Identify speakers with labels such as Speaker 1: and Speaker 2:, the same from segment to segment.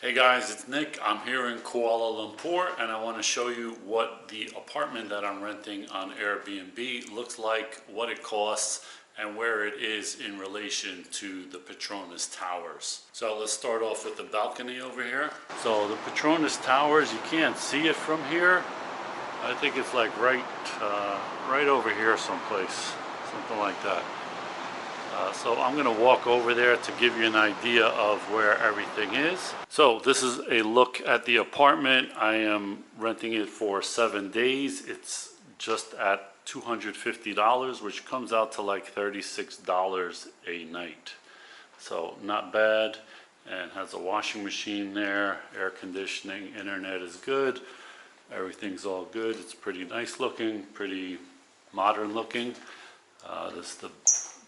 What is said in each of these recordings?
Speaker 1: Hey guys, it's Nick. I'm here in Kuala Lumpur and I want to show you what the apartment that I'm renting on Airbnb looks like, what it costs, and where it is in relation to the Petronas Towers. So let's start off with the balcony over here. So the Petronas Towers, you can't see it from here. I think it's like right over here someplace, something like that. So I'm going to walk over there to give you an idea of where everything is. So this is a look at the apartment. I am renting it for 7 days. It's just at $250, which comes out to like $36 a night. So not bad, and has a washing machine there, air conditioning, internet is good. Everything's all good. It's pretty nice looking, pretty modern looking. This is the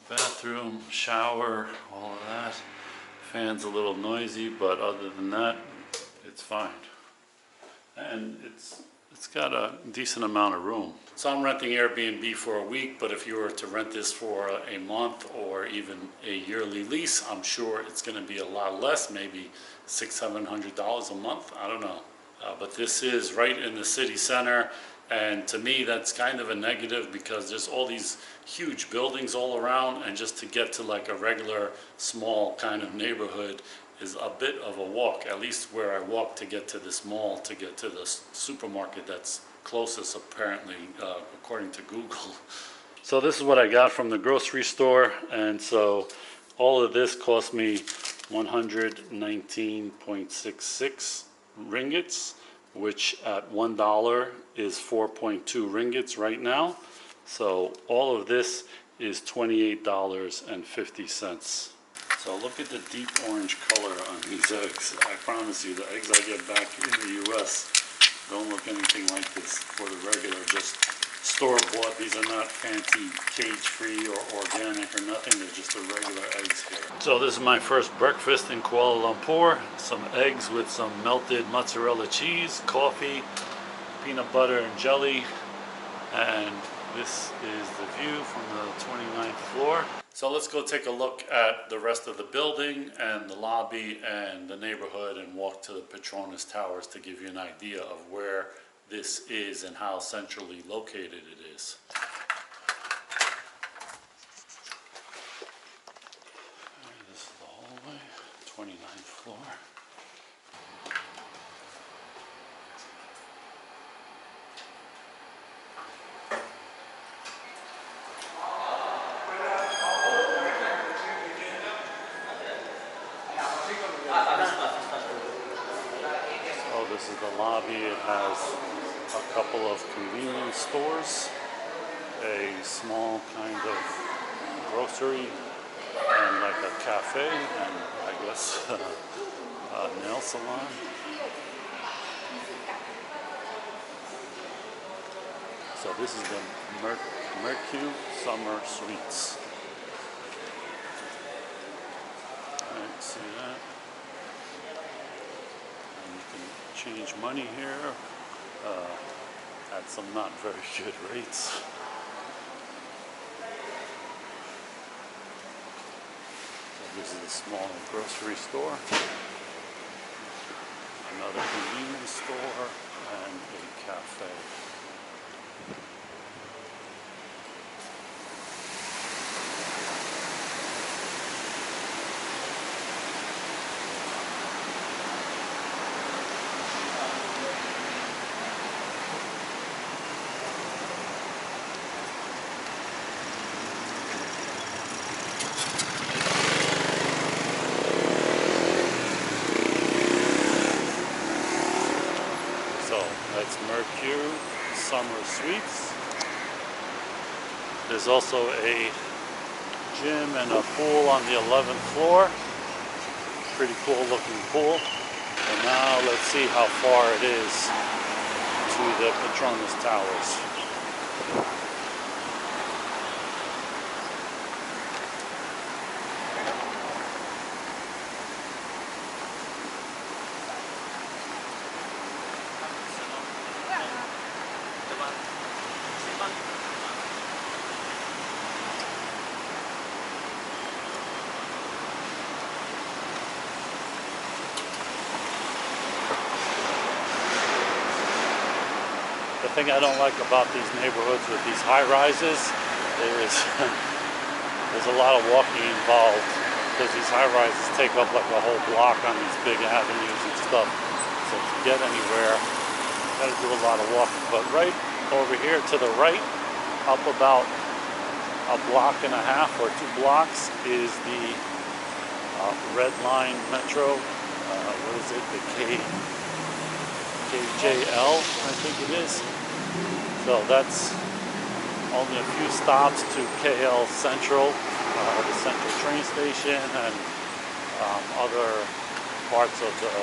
Speaker 1: bathroom, shower, all of that. Fan's a little noisy, but other than that, it's fine. And it's got a decent amount of room. So I'm renting Airbnb for a week, but if you were to rent this for a month or even a yearly lease, I'm sure it's going to be a lot less, maybe $600–700 a month. I don't know. But this is right in the city center. And to me, that's kind of a negative because there's all these huge buildings all around, and just to get to like a regular small kind of neighborhood is a bit of a walk, at least where I walk to get to this mall, to get to the supermarket that's closest apparently, according to Google. So this is what I got from the grocery store, and so all of this cost me 119.66 ringgits, which at $1 is 4.2 ringgits right now. So all of this is $28.50. So look at the deep orange color on these eggs. I promise you, the eggs I get back in the US don't look anything like this for the regular, just store-bought. These are not fancy cage-free or organic or nothing. They're just the regular eggs here. So this is my first breakfast in Kuala Lumpur. Some eggs with some melted mozzarella cheese, coffee, peanut butter and jelly. And this is the view from the 29th floor. So let's go take a look at the rest of the building and the lobby and the neighborhood and walk to the Petronas Towers to give you an idea of where this is and how centrally located it is. This is the hallway, 29th floor. So this is the lobby. It has a couple of convenience stores, a small kind of grocery, and like a cafe, and I guess a nail salon. So this is the Mercu Summer Suites. Alright, see that? And you can change money here. At some not very good rates. So this is a small grocery store, another convenience store, and a cafe. That's Mercu Summer Suites. There's also a gym and a pool on the 11th floor. Pretty cool looking pool. And now let's see how far it is to the Petronas Towers. thing I don't like about these neighborhoods with these high rises is there's a lot of walking involved, because these high rises take up like a whole block on these big avenues and stuff. So to get anywhere, you gotta do a lot of walking. But right over here to the right, up about a block and a half or 2 blocks, is the Red Line Metro. What is it? The KJL, I think it is. So that's only a few stops to KL Central, the Central train station, and other parts of the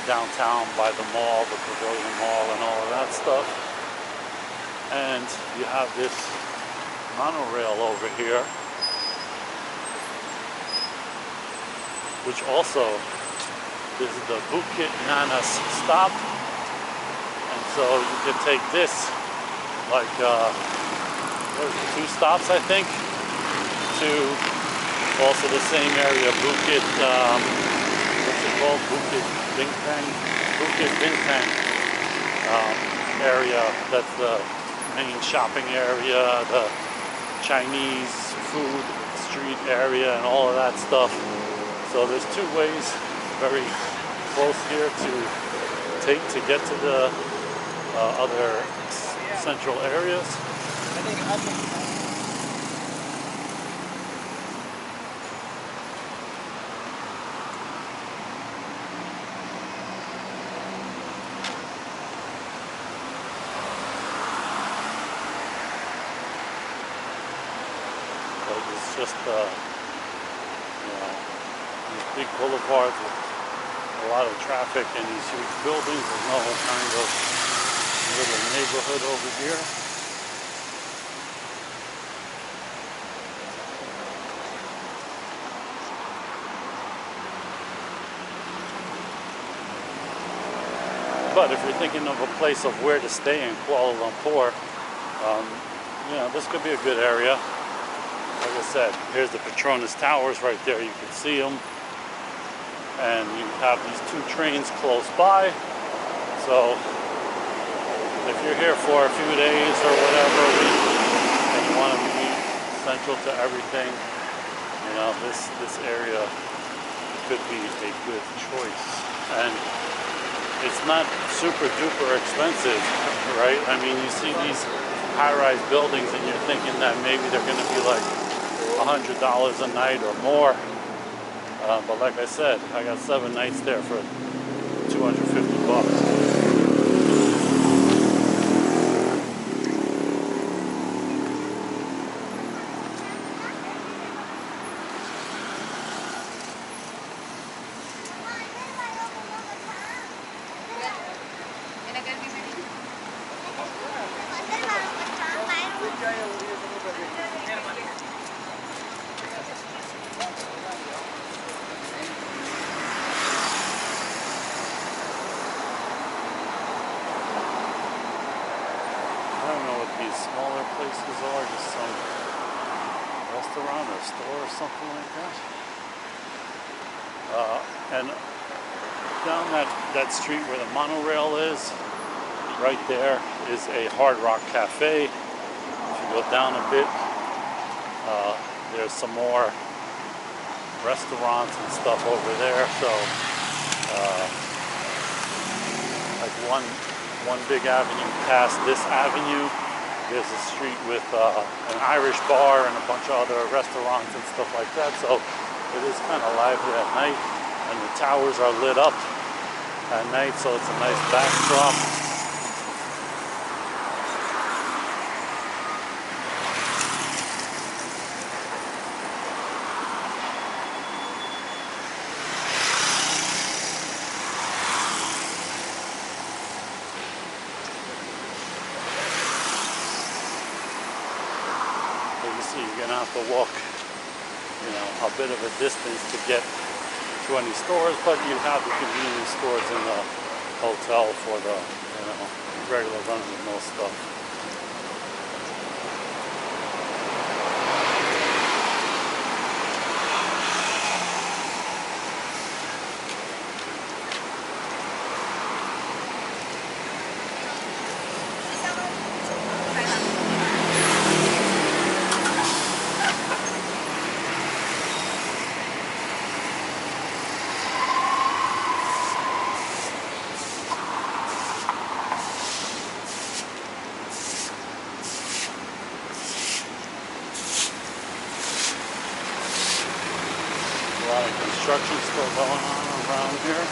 Speaker 1: downtown by the mall, the Pavilion Mall, and all of that stuff. And you have this monorail over here, which also is the Bukit Nanas stop. And so you can take this like there's 2 stops, I think, to also the same area, Bukit, what's it called? Bukit Bintang area. That's the main shopping area, the Chinese food street area, and all of that stuff. So there's 2 ways, very close here, to take to get to the other central areas. So it's just these big boulevards with a lot of traffic and these huge buildings. There's no kind of little neighborhood over here. But if you're thinking of a place of where to stay in Kuala Lumpur, this could be a good area. Like I said, here's the Petronas Towers right there. You can see them. And you have these 2 trains close by. So if you're here for a few days or whatever, and you want to be central to everything, this area could be a good choice. And it's not super duper expensive, right? I mean, you see these high-rise buildings and you're thinking that maybe they're going to be like $100 a night or more. But like I said, I got 7 nights there for $250. Smaller places are just some restaurant or store or something like that. And down that street where the monorail is, right there is a Hard Rock Cafe. If you go down a bit, there's some more restaurants and stuff over there. So like one big avenue past this avenue, there's a street with an Irish bar and a bunch of other restaurants and stuff like that. So it is kind of lively at night, and the towers are lit up at night, so it's a nice backdrop. You see, you're gonna have to walk, a bit of a distance to get to any stores, but you have the convenience stores in the hotel for the, regular run-of-the-mill stuff. construction still going on around here.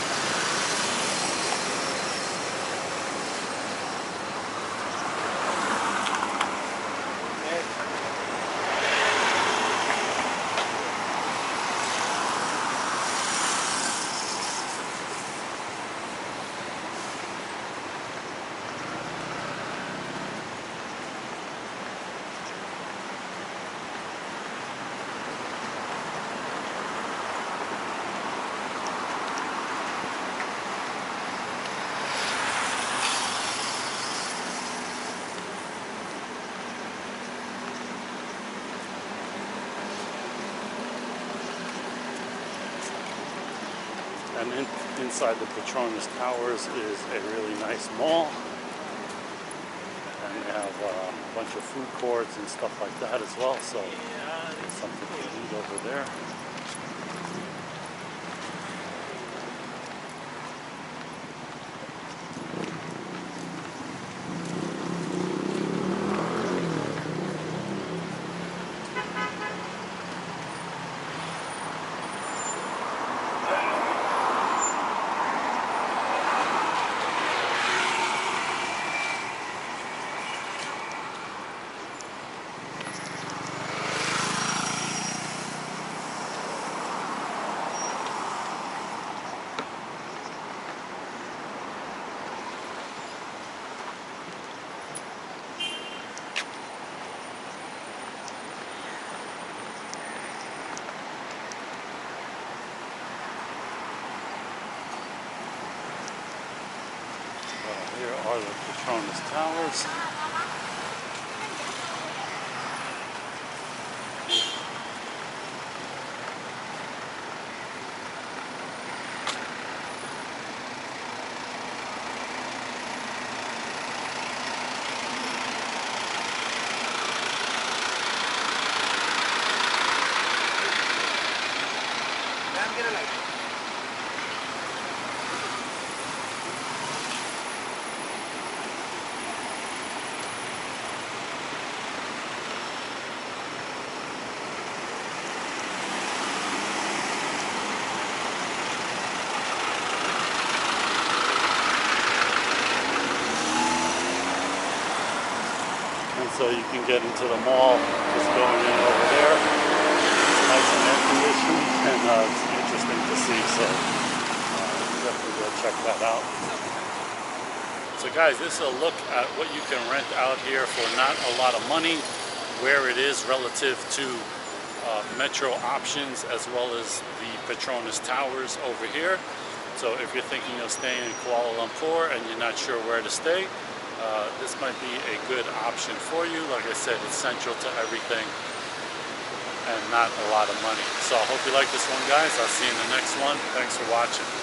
Speaker 1: And inside the Petronas Towers is a really nice mall. And they have a bunch of food courts and stuff like that as well. So there's something to eat over there. Here are the Petronas Towers. So you can get into the mall just going in over there. It's nice and air conditioned, and it's interesting to see. So definitely go check that out. So guys, this is a look at what you can rent out here for not a lot of money, where it is relative to metro options as well as the Petronas Towers over here. So if you're thinking of staying in Kuala Lumpur and you're not sure where to stay, this might be a good option for you. Like I said, it's central to everything and not a lot of money. So I hope you like this one, guys. I'll see you in the next one. Thanks for watching.